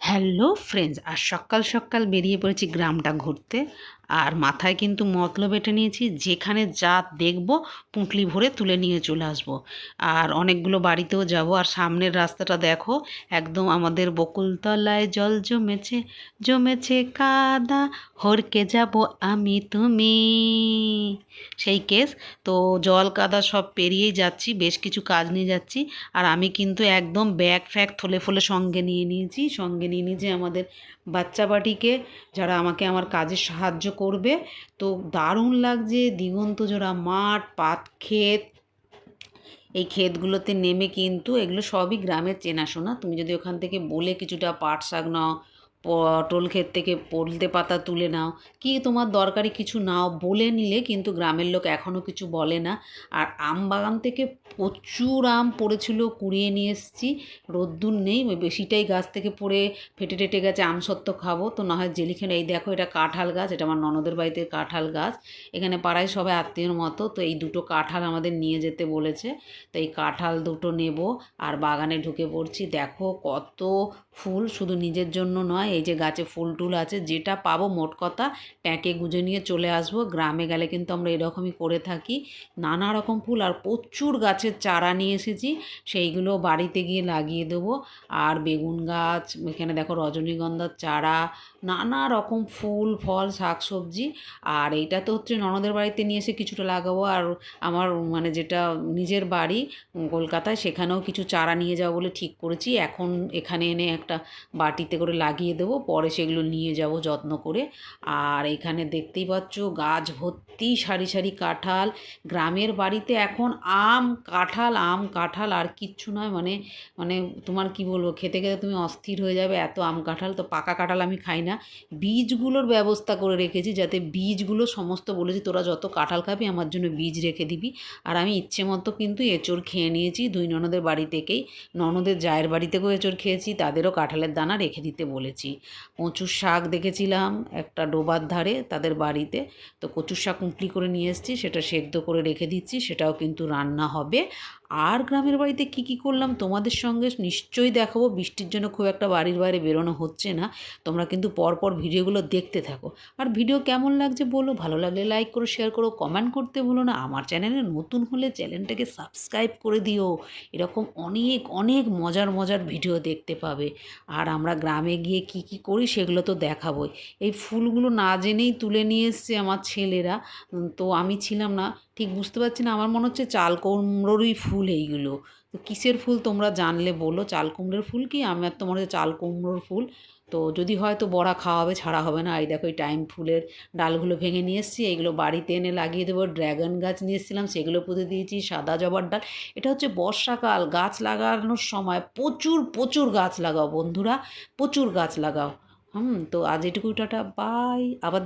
Hello friends, আর সকাল সকাল বেরিয়ে পড়েছি গ্রামটা ঘুরতে। আর মাথায় কিন্তু মতলব এটা নিয়েছি, যেখানে যা দেখব পুঁটলি ভরে তুলে নিয়ে চলে আসব। আর অনেকগুলো বাড়িতেও যাব। আর সামনের রাস্তাটা দেখো, একদম আমাদের বকুলতলায় জল জমেছে, জমেছে কাদা, হরকে যাব আমি তুমি, সেই কেস। তো জল কাদা সব পেরিয়েই যাচ্ছি, বেশ কিছু কাজ নিয়ে যাচ্ছি। আর আমি কিন্তু একদম ব্যাগ ফ্যাগ থলে ফলে সঙ্গে নিয়ে নিয়েছি, সঙ্গে নিয়ে নিয়েছি আমাদের বাচ্চা বাটিকে, যারা আমাকে আমার কাজে সাহায্য করবে। তো দারুণ লাগছে, দিগন্ত জোড়া মাঠ, পাট ক্ষেত। এই ক্ষেতগুলোতে নেমে কিন্তু এগুলো সবই গ্রামের চেনাশোনা। তুমি যদি ওখান থেকে বলে কিছুটা পাট শাক নাও, পটল ক্ষেত থেকে পলতে পাতা তুলে নাও, কি তোমার দরকারি কিছু নাও, বলে নিলে কিন্তু গ্রামের লোক এখনও কিছু বলে না। আর আম বাগান থেকে প্রচুর আম পড়েছিল, কুড়িয়ে নিয়ে এসেছি। রোদ্দুর নেই, ওই বেশিটাই গাছ থেকে পড়ে ফেটে টেটে গেছে। আম সত্ত্ব খাবো তো না হয় জেলি খেয়ে। এই দেখো, এটা কাঁঠাল গাছ, এটা আমার ননদের বাড়িতে কাঁঠাল গাছ। এখানে পাড়ায় সবাই আত্মীয়র মতো। তো এই দুটো কাঁঠাল আমাদের নিয়ে যেতে বলেছে, তো এই কাঁঠাল দুটো নেব। আর বাগানে ঢুকে পড়ছি। দেখো কত ফুল, শুধু নিজের জন্য নয়, এই যে গাছে ফুল টুল আছে, যেটা পাবো মোট কথা ট্যাঁকে গুঁজে নিয়ে চলে আসবো। গ্রামে গেলে কিন্তু আমরা এরকমই করে থাকি, নানা রকম ফুল। আর প্রচুর গাছের চারা নিয়ে এসেছি, সেইগুলো বাড়িতে গিয়ে লাগিয়ে দেবো। আর বেগুন গাছ, এখানে দেখো রজনীগন্ধার চারা, নানা রকম ফুল ফল শাক সবজি। আর এইটা তো হচ্ছে ননদের বাড়িতে নিয়ে এসে কিছুটা লাগাবো। আর আমার মানে যেটা নিজের বাড়ি কলকাতায়, সেখানেও কিছু চারা নিয়ে যাবো বলে ঠিক করেছি। এখন এখানে এনে একটা বাটিতে করে লাগিয়ে দেবো, পরে সেগুলো নিয়ে যাব যত্ন করে। আর এখানে দেখতেই পাচ্ছ গাছ ভর্তি সারি সারি কাঁঠাল। গ্রামের বাড়িতে এখন আম কাঁঠাল, আম কাঁঠাল, আর কিচ্ছু নয়। মানে মানে তোমার কি বলবো, খেতে খেতে তুমি অস্থির হয়ে যাবে, এত আম কাঁঠাল। তো পাকা কাঁঠাল আমি খাই না, বীজগুলোর ব্যবস্থা করে রেখেছি, যাতে বীজগুলো সমস্ত বলেছি তোরা যত কাঁঠাল খাবি আমার জন্য বীজ রেখে দিবি। আর আমি ইচ্ছে মতো কিন্তু এঁচোড় খেয়ে নিয়েছি দুই ননদের বাড়ি থেকেই। ননদের জায়ের বাড়ি থেকেও এঁচোড় খেয়েছি, তাদেরও কাঁঠালের দানা রেখে দিতে বলেছি। কচুর শাক দেখেছিলাম একটা ডোবার ধারে তাদের বাড়িতে, তো কচুর শাক কুঁকলি করে নিয়ে এসেছি, সেটা সেদ্ধ করে রেখে দিচ্ছি, সেটাও কিন্তু রান্না হবে। আর গ্রামের বাড়িতে কি কি করলাম তোমাদের সঙ্গে নিশ্চয়ই দেখাবো। বৃষ্টির জন্য খুব একটা বাড়ির বাইরে বেরোনো হচ্ছে না, তোমরা কিন্তু পরপর ভিডিওগুলো দেখতে থাকো। আর ভিডিও কেমন লাগছে বলো, ভালো লাগলে লাইক করো, শেয়ার করো, কমেন্ট করতে ভুলো না। আমার চ্যানেলে নতুন হলে চ্যানেলটাকে সাবস্ক্রাইব করে দিও, এরকম অনেক অনেক মজার মজার ভিডিও দেখতে পাবে। আর আমরা গ্রামে গিয়ে কি কি করি সেগুলো তো দেখাবোই। এই ফুলগুলো না জেনেই তুলে নিয়ে এসছে আমার ছেলেরা। তো আমি ছিলাম না, ঠিক বুঝতে পারছি না, আমার মনে হচ্ছে চাল কুমড়োরই ফুল এইগুলো। তো কিসের ফুল তোমরা জানলে বলো, চাল কুমড়োর ফুল কি, আমার তো মনে হচ্ছে চাল কুমড়োর ফুল। তো যদি হয় তো বড়া খাওয়া হবে, ছাড়া হবে না। এই দেখো, এই টাইম ফুলের ডালগুলো ভেঙে নিয়ে এসেছি, এইগুলো বাড়িতে এনে লাগিয়ে দেবো। ড্র্যাগন গাছ নিয়ে এসেছিলাম, সেগুলো পুঁতে দিয়েছি। সাদা জবার ডাল, এটা হচ্ছে বর্ষাকাল, গাছ লাগানোর সময়। প্রচুর প্রচুর গাছ লাগাও বন্ধুরা, প্রচুর গাছ লাগাও। তো আজ এটুকু, টাটা বাই, আবার